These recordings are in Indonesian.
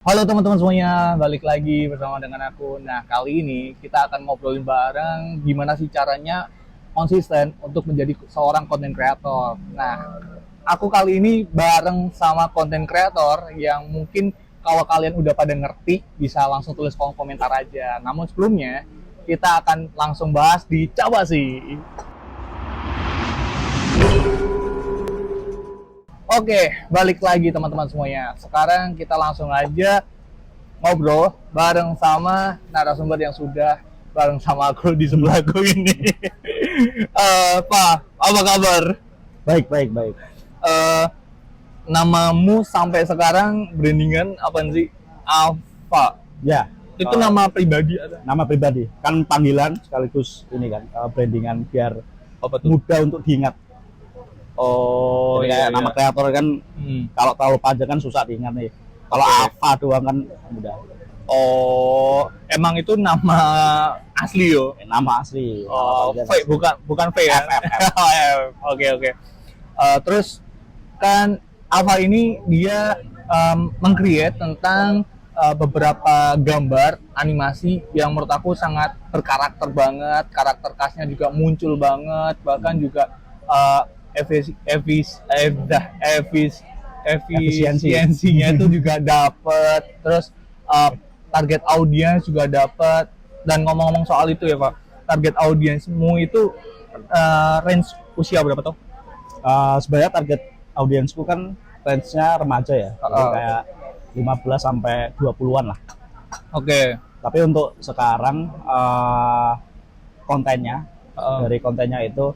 Halo teman-teman semuanya, balik lagi bersama dengan aku. Nah, kali ini kita akan ngobrolin bareng gimana sih caranya konsisten untuk menjadi seorang content creator. Nah, aku kali ini bareng sama content creator yang mungkin kalau kalian udah pada ngerti, bisa langsung tulis kolom komentar aja. Namun sebelumnya, kita akan langsung bahas di Coba Sih. Oke, balik lagi teman-teman semuanya. Sekarang kita langsung aja ngobrol bareng sama narasumber yang sudah bareng sama aku di sebelahku ini. Pak, apa kabar? Baik, baik, baik. Eh, Namamu sampai sekarang brandingan apa sih? Alfa. Ya, Itu eh, nama pribadi ada? nama pribadi. Kan panggilan sekaligus ini kan, brandingan biar Apa tuh? mudah untuk diingat. Oh, Jadi iya, kayak nama iya. kreator kan Hmm. kalau terlalu panjang kan susah diingat nih. Kalau Oke. Alfa doang kan mudah. Oh, emang itu nama asli yo? Nama asli. Oh, Nama V, panggilan asli. bukan V ya? Oh, ya. Oke, oke. Terus kan Alfa ini dia meng-create tentang beberapa gambar animasi yang menurut aku sangat berkarakter banget, karakter khasnya juga muncul banget, bahkan juga uh, Efisiensi. efisiensinya itu juga dapet, terus uh, target audiens juga dapet. Dan ngomong-ngomong soal itu ya Pak, target audiensmu itu range usia berapa tuh? Sebenarnya target audiensku kan range-nya remaja ya. Jadi Uh, kayak 15 sampai 20-an lah. Oke. Tapi untuk sekarang kontennya Uh, dari kontennya itu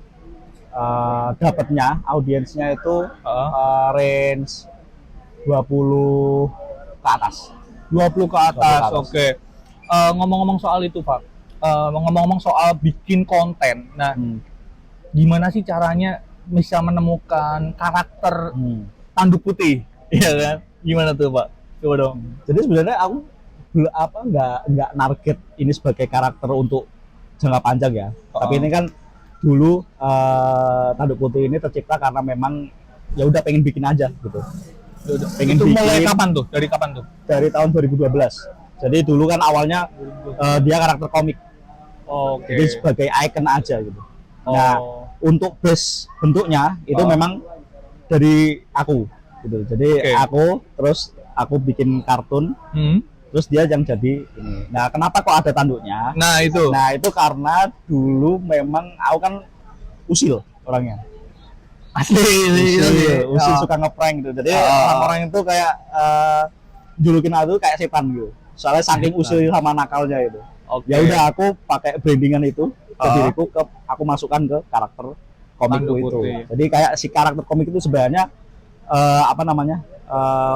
dapatnya audiensnya itu uh, range 20 ke atas. 20 ke 20 ke atas, atas. oke. Ngomong-ngomong soal itu, Pak. Ngomong-ngomong soal bikin konten. Nah, Hmm. gimana sih caranya bisa menemukan karakter Hmm. tanduk putih? Iya kan? Gimana tuh, Pak? Coba dong. Jadi sebenarnya aku nggak target ini sebagai karakter untuk jangka panjang ya. Tapi ini kan dulu tanduk putih ini tercipta karena memang ya udah pengen bikin aja gitu. Pengen Itu mulai bikin kapan tuh? Dari kapan tuh? dari tahun 2012. Jadi dulu kan awalnya dia karakter komik. Oke. Jadi sebagai icon aja gitu. Nah, Oh, untuk base bentuknya itu Oh. memang dari aku gitu. Jadi Oke. aku bikin kartun, hmm. terus dia yang jadi ini. Nah, kenapa kok ada tanduknya? Nah, itu. Nah, itu karena dulu memang aku kan usil orangnya. Asli, Usil Oh. suka ngeprank gitu. Jadi Oh. orang-orang itu kayak julukin aku kayak setan gitu. Soalnya saking Setan. usil sama nakalnya itu. Oke. Ya udah aku pakai brandingan itu ke Ah. diriku, aku masukkan ke karakter komikku Tanduk itu. putih. Jadi kayak si karakter komik itu sebenarnya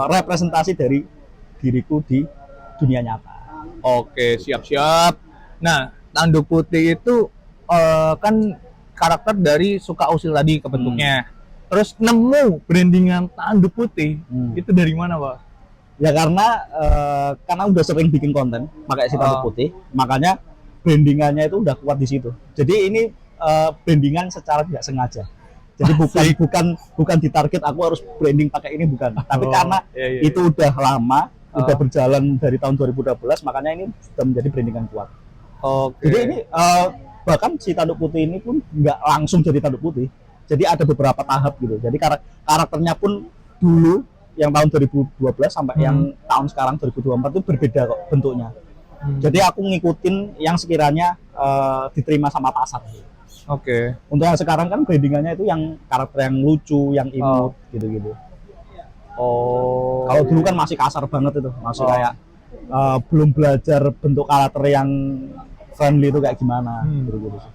representasi dari diriku di dunia nyata. Oke, siap-siap. Nah, tanduk putih itu kan karakter dari Suka Usil tadi kebentuknya. Terus nemu brandingan tanduk putih itu dari mana, Pak? Ya karena udah sering bikin konten pakai si tanduk Oh. putih, makanya brandingannya itu udah kuat di situ. Jadi ini brandingan secara tidak sengaja. Jadi Asik. bukan ditarget aku harus branding pakai ini, bukan. Tapi Oh, karena iya, iya, itu udah lama, udah Oh. berjalan dari tahun 2012, makanya ini sudah menjadi brandingan kuat. Oke. Jadi ini bahkan si tanduk putih ini pun nggak langsung jadi tanduk putih. Jadi ada beberapa tahap gitu. Jadi karakternya pun dulu yang tahun 2012 sampai yang tahun sekarang 2024 itu berbeda kok bentuknya. Jadi aku ngikutin yang sekiranya diterima sama pasar. Oke. Untuk yang sekarang kan brandingannya itu yang karakter yang lucu, yang imut gitu-gitu. Oh. Kalau dulu kan masih kasar banget itu, masih Oh. kayak belum belajar bentuk karakter yang friendly itu kayak gimana gitu-gitu sih.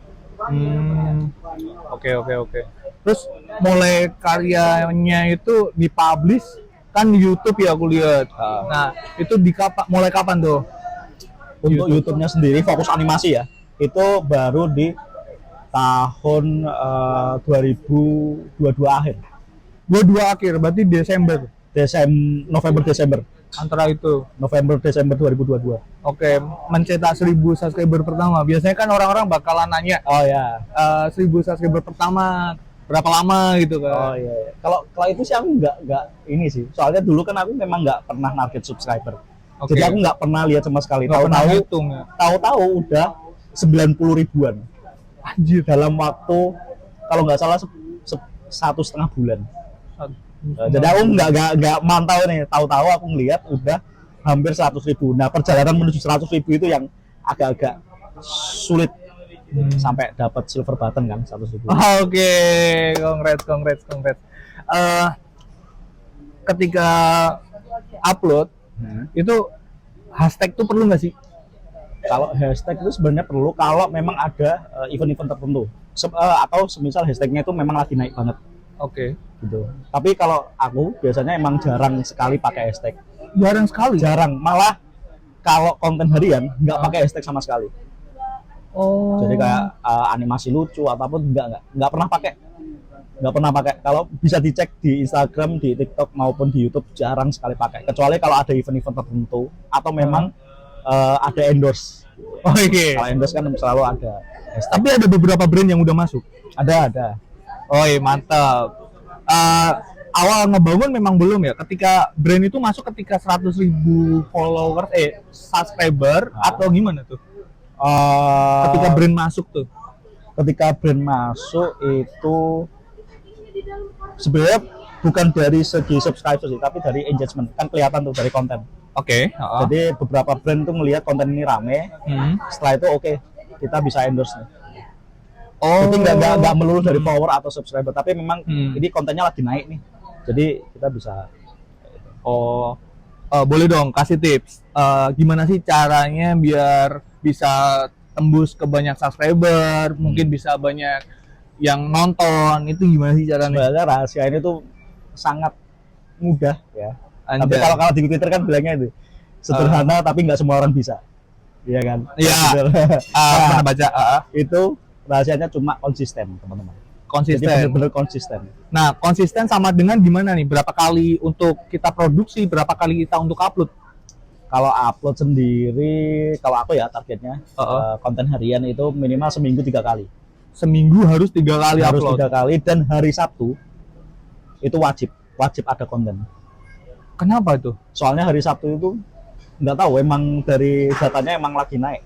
Oke, oke, oke. Terus mulai karyanya itu dipublish kan di YouTube ya aku lihat. Nah, itu mulai kapan tuh? Untuk YouTube-nya sendiri fokus animasi ya, itu baru di tahun 2022 akhir. 22 akhir, berarti November Desember antara itu. November Desember 2022. Oke, mencetak 1000 subscriber pertama. Biasanya kan orang-orang bakalan nanya, Oh ya. 1000 subscriber pertama berapa lama gitu Oh kan. iya. Kalau kalau itu sih aku nggak ini sih. Soalnya dulu kan aku memang nggak pernah target subscriber. Jadi aku nggak pernah lihat sama sekali. Nggak pernah Tahu-tahu hitung ya. tahu-tahu udah 90 ribuan Anjir. dalam waktu kalau nggak salah 1,5 bulan. Jadi aku nggak mantau nih, tahu-tahu aku ngelihat udah hampir 100 ribu. Nah perjalanan menuju 100 ribu itu yang agak-agak sulit sampai dapat silver button kan 100 ribu. Oke, congrats. Ketika upload itu hashtag tuh perlu nggak sih? Kalau hashtag itu sebenarnya perlu kalau memang ada event-event tertentu atau semisal hashtagnya itu memang lagi naik banget. Oke. Gitu. Tapi kalau aku biasanya emang jarang sekali pakai hashtag. Jarang sekali. Jarang, malah kalau konten harian nggak pakai hashtag sama sekali. Oh. Jadi kayak animasi lucu ataupun nggak pernah pakai. Nggak pernah pakai. Kalau bisa dicek di Instagram, di TikTok maupun di YouTube jarang sekali pakai. Kecuali kalau ada event-event tertentu atau memang ada endorse. Oke. Kalau endorse kan selalu ada hashtag. Tapi ada beberapa brand yang udah masuk. Ada. Oh iya, mantap. Awal ngebangun memang belum ya. Ketika brand itu masuk ketika 100.000 followers, subscriber atau gimana tuh? Ketika brand masuk tuh. Ketika brand masuk itu sebenarnya bukan dari segi subscriber sih, tapi dari engagement. Kan kelihatan tuh dari konten. Oke. Jadi beberapa brand tuh melihat konten ini rame. Setelah itu oke, kita bisa endorse nih. Oh. Jadi nggak melulu dari power atau subscriber, tapi memang ini kontennya lagi naik nih. Jadi kita bisa. Boleh dong kasih tips. Gimana sih caranya biar bisa tembus ke banyak subscriber, mungkin bisa banyak yang nonton, itu gimana sih caranya? Sebenarnya rahasia ini tuh sangat mudah ya. Anjay. Tapi kalau di Twitter kan bilangnya itu sederhana tapi nggak semua orang bisa. Iya kan? Iya. Pernah baca. Itu rahasianya cuma konsisten, teman-teman. Konsisten. Jadi benar-benar konsisten. Nah, konsisten sama dengan gimana nih? Berapa kali untuk kita produksi, berapa kali kita untuk upload? Kalau upload sendiri, kalau aku ya targetnya konten harian itu minimal seminggu 3 kali. Seminggu harus 3 kali Harus upload. 3 kali dan hari Sabtu itu wajib ada konten. Kenapa tuh? Soalnya hari Sabtu itu nggak tahu, emang dari datanya emang lagi naik.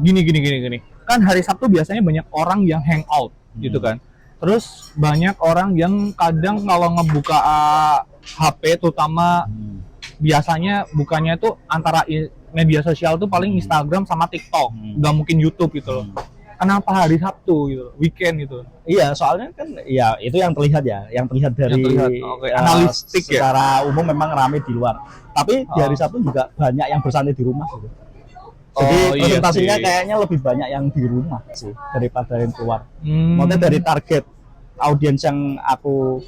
Gini. Kan hari Sabtu biasanya banyak orang yang hangout, gitu kan. Terus banyak orang yang kadang kalau ngebuka HP, terutama biasanya bukannya tuh antara media sosial tuh paling Instagram sama TikTok, nggak mungkin YouTube gitu loh. Kenapa hari Sabtu gitu, weekend gitu? Iya, soalnya kan ya itu yang terlihat ya, yang terlihat dari analistik ya. Secara umum memang ramai di luar. Tapi di hari Sabtu juga banyak yang bersantai di rumah gitu. Jadi presentasinya kayaknya lebih banyak yang di rumah sih daripada yang keluar. Maksudnya dari target audiens yang aku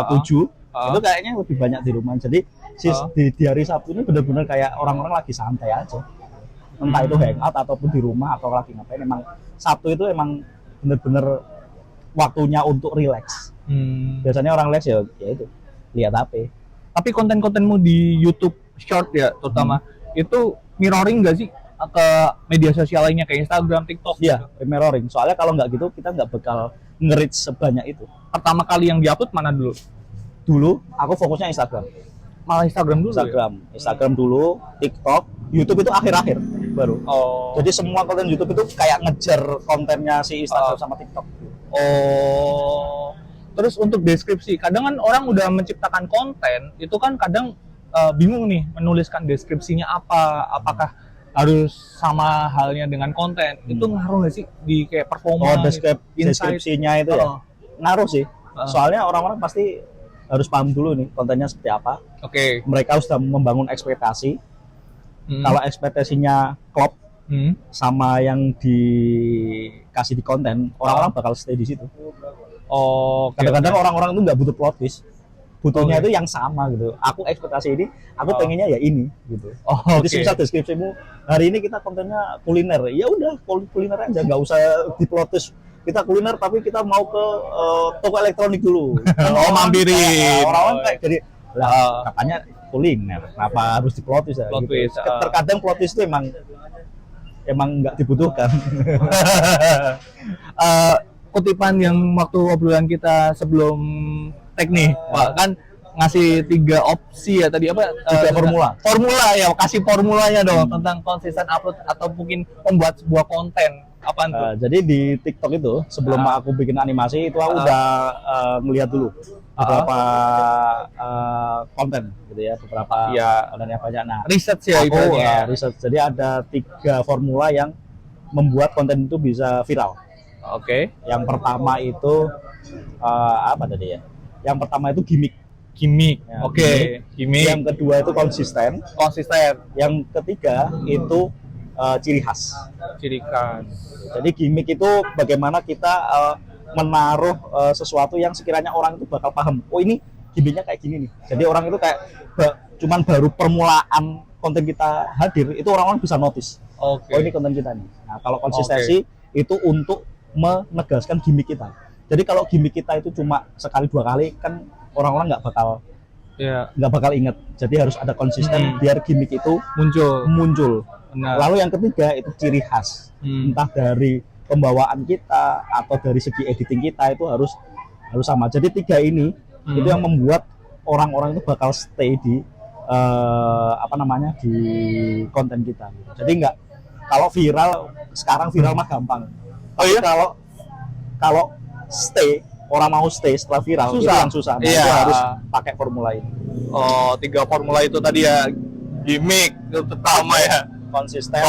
tuju itu kayaknya lebih banyak di rumah. Jadi di hari Sabtu ini benar-benar kayak orang-orang lagi santai aja. Entah itu hangout ataupun di rumah atau lagi ngapain. Emang Sabtu itu emang benar-benar waktunya untuk relax. Biasanya orang relax ya itu lihat HP. Tapi konten-kontenmu di YouTube Short ya terutama itu mirroring nggak sih ke media sosial lainnya kayak Instagram, TikTok? Iya, gitu? Mirroring. Soalnya kalau nggak gitu kita nggak bakal nge-reach sebanyak itu. Pertama kali yang diupload mana dulu? Dulu aku fokusnya Instagram. Malah Instagram dulu. Instagram dulu, TikTok, YouTube itu akhir-akhir baru. Jadi semua konten YouTube itu kayak ngejar kontennya si Instagram sama TikTok. Terus untuk deskripsi, kadang kan orang udah menciptakan konten, itu kan kadang bingung nih menuliskan deskripsinya apa, apakah harus sama halnya dengan konten. Itu ngaruh nggak sih di kayak performa? Deskripsinya itu ya ngaruh sih. Soalnya orang-orang pasti harus paham dulu nih kontennya seperti apa. Oke. Mereka sudah membangun ekspektasi. Kalau ekspektasinya klop sama yang dikasih di konten, orang-orang bakal stay di situ. Kadang-kadang orang-orang itu nggak butuh plot twist, butuhnya itu yang sama gitu. Aku ekspektasi ini, aku pengennya ya ini gitu. Jadi susah deskripsimu. Hari ini kita kontennya kuliner, ya udah kuliner aja, nggak usah di plot twist. Kita kuliner tapi kita mau ke toko elektronik dulu. Mampirin. Orang-orang kayak jadi katanya kuliner, kenapa harus di plot twist ya? Gitu. Terkadang plot twist itu emang nggak dibutuhkan. Kutipan yang waktu obrolan kita sebelum tag nih, Pak, kan ngasih 3 opsi ya tadi apa? 3 formula. Formula ya, kasih formulanya dong tentang konsisten upload atau mungkin membuat sebuah konten. Apaan tuh? Jadi di TikTok itu sebelum aku bikin animasi itu aku udah ngelihat dulu beberapa konten gitu ya, beberapa konten yang banyak. Nah, Riset sih ya aku ibaratnya. riset. Jadi ada 3 formula yang membuat konten itu bisa viral. Oke. Yang pertama itu apa tadi ya? Yang pertama itu gimmick. Gimmick. Ya, Oke. Gimmick. Yang kedua itu konsisten. Konsisten. Yang ketiga itu ciri khas. Ciri khas. Jadi gimmick itu bagaimana kita menaruh sesuatu yang sekiranya orang itu bakal paham. Oh, ini gimmicknya kayak gini nih. Jadi orang itu kayak cuman baru permulaan konten kita hadir itu orang-orang bisa notice. Oke. Oh, ini konten kita nih. Nah, kalau konsistensi itu untuk menegaskan gimmick kita. Jadi kalau gimmick kita itu cuma sekali 2 kali kan orang-orang nggak bakal inget. Jadi harus ada konsisten biar gimmick itu muncul. Benar. Lalu yang ketiga itu ciri khas. Entah dari pembawaan kita atau dari segi editing kita itu harus sama. Jadi 3 ini itu yang membuat orang-orang itu bakal stay di di konten kita. Jadi nggak, kalau sekarang viral mah gampang. Oh iya? Kalau orang mau stay setelah viral itu yang susah. Nah, itu harus pakai formula ini. Oh, 3 formula itu tadi ya. Gimmick itu pertama ya. Konsisten,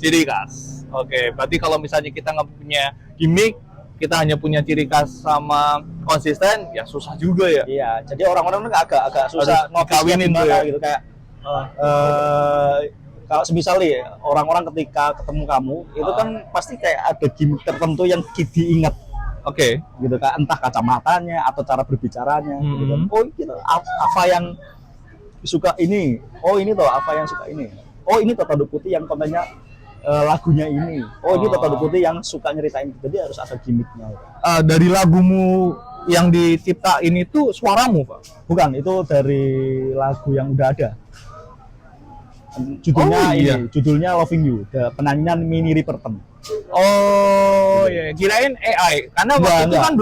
ciri khas. Oke, berarti kalau misalnya kita nggak punya gimmick, kita hanya punya ciri khas sama konsisten, ya susah juga ya. Iya, jadi orang-orang agak susah ngawinin tuh ya. Gitu kayak kalau semisal nih orang-orang ketika ketemu kamu itu kan pasti kayak ada gimmick tertentu yang diingat. Oke. Gitu kan, entah kacamatanya atau cara berbicaranya gitu kan. Oh, gitu. Apa yang suka ini? Oh, ini tuh apa yang suka ini? Oh, ini tuh Tanduk Putih yang kontennya lagunya ini. Oh, ini tuh Tanduk Putih yang suka nyeritain. Jadi harus ada gimmicknya. Dari lagumu yang diciptain itu suaramu, Pak? Bukan, itu dari lagu yang udah ada. Judulnya judulnya Loving You, penyanyian Minnie Riperton. Oh iya, kirain AI karena waktu itu kan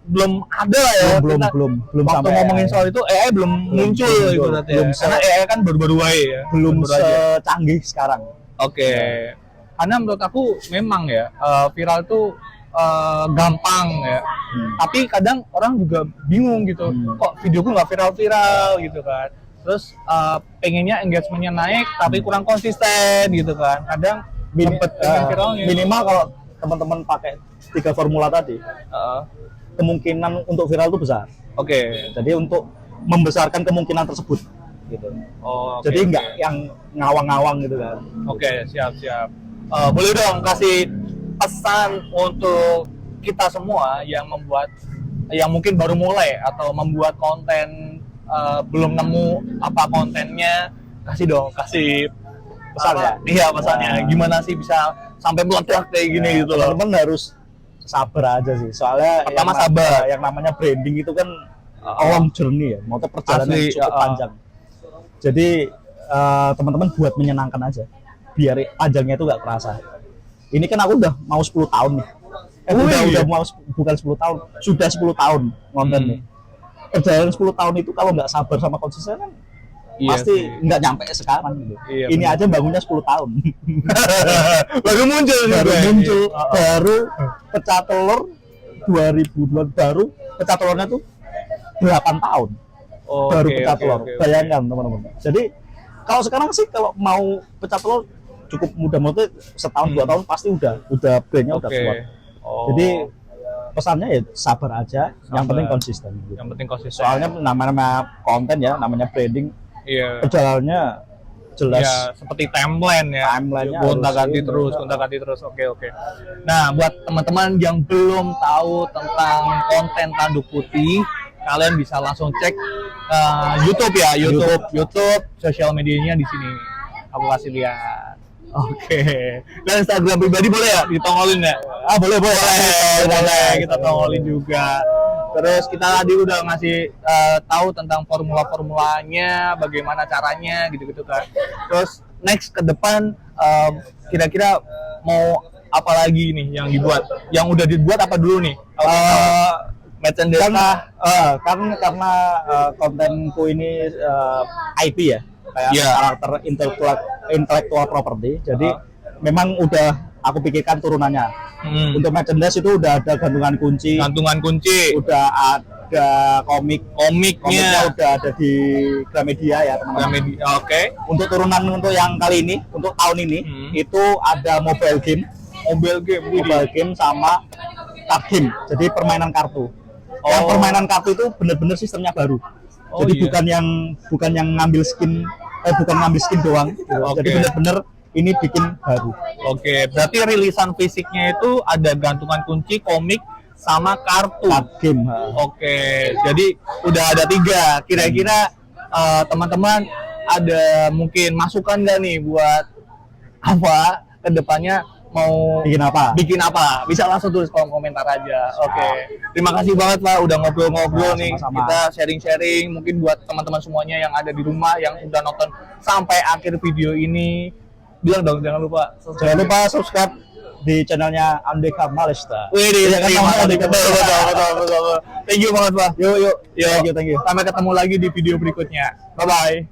belum ada ya. Belum waktu ngomongin soal itu AI belum muncul berarti ya. Karena AI kan baru-baru aja ya. Belum secanggih sekarang. Oke. Karena menurut aku memang ya viral itu gampang ya. Tapi kadang orang juga bingung gitu. Kok videoku nggak viral-viral gitu kan. Terus pengennya engagementnya naik tapi kurang konsisten gitu kan. Kadang minimal kalau teman-teman pakai 3 formula tadi, kemungkinan untuk viral itu besar. Oke. Jadi untuk membesarkan kemungkinan tersebut, gitu. Jadi nggak yang ngawang-ngawang gitu kan. Oke, siap. Boleh dong kasih pesan untuk kita semua yang mungkin baru mulai atau membuat konten belum nemu apa kontennya, kasih pesannya. Iya, pesannya. Gimana sih bisa sampai meledak kayak gini gitu loh. Teman-teman harus sabar aja sih. Soalnya pertama sabar. Yang namanya branding itu kan long journey ya. Maksudnya perjalanan yang cukup panjang. Jadi teman-teman buat menyenangkan aja. Biar panjangnya itu nggak kerasa. Ini kan aku udah mau 10 tahun nih. Udah mau bukan 10 tahun, sudah 10 tahun ngonten nih. Perjalanan 10 tahun itu kalau nggak sabar sama konsisten kan pasti nggak nyampe sekarang gitu. Ini aja bangunnya 10 tahun. baru muncul baru pecah telur 2002, baru pecah telurnya tuh 8 tahun. Baru pecah telur. Bayangkan teman-teman. Jadi kalau sekarang sih kalau mau pecah telur cukup mudah, maksudnya setahun 2 tahun pasti udah brandnya udah kuat. Jadi pesannya ya sabar aja, yang penting konsisten gitu. Yang penting konsisten. Soalnya namanya konten ya, namanya branding. Iya. Perjalanannya jelas. Ya, seperti timeline ya. Timeline-nya gonta-ganti terus. Oke. Nah, buat teman-teman yang belum tahu tentang konten Tanduk Putih, kalian bisa langsung cek YouTube ya, YouTube sosial medianya di sini. Aku kasih lihat. Oke. Dan Instagram pribadi boleh ya ditongolin ya? Boleh. Kita tongolin juga. Terus kita tadi udah ngasih tahu tentang formula-formulanya, bagaimana caranya gitu-gitu kan. Terus next ke depan kira-kira mau apa lagi nih yang dibuat? Yang udah dibuat apa dulu nih? Merchandise kan kah? karena kontenku ini IP ya, kayak Iya. karakter intellectual property, jadi memang udah aku pikirkan turunannya. Untuk merchandise itu udah ada gantungan kunci, Gantungan kunci, udah ada komiknya komiknya, udah ada di Gramedia ya teman-teman. Oke. Untuk turunan untuk yang kali ini, untuk tahun ini itu ada mobile game sama card game, jadi permainan kartu. Yang permainan kartu itu benar-benar sistemnya baru. Oh, Jadi iya. bukan yang ngambil skin doang. Gitu. Oke. Jadi benar-benar ini bikin baru. Oke, berarti rilisan fisiknya itu ada gantungan kunci, komik, sama kartu. Card game. Oke, jadi udah ada 3. Kira-kira teman-teman ada mungkin masukan nggak nih buat apa kedepannya mau Bikin apa? Bisa langsung tulis kolom komentar aja. Oke, terima kasih banget Pak udah ngobrol-ngobrol nih. Sama-sama. Kita sharing-sharing mungkin buat teman-teman semuanya yang ada di rumah yang udah nonton sampai akhir video ini. Bilang dong, jangan lupa Jangan lupa subscribe di channelnya Andeka Malesta. Wih, Iya kan, terima kasih. Andeka. Betul. Thank you banget, Pak. Yuk. Yo, Thank you. sampai ketemu lagi di video berikutnya. Bye-bye.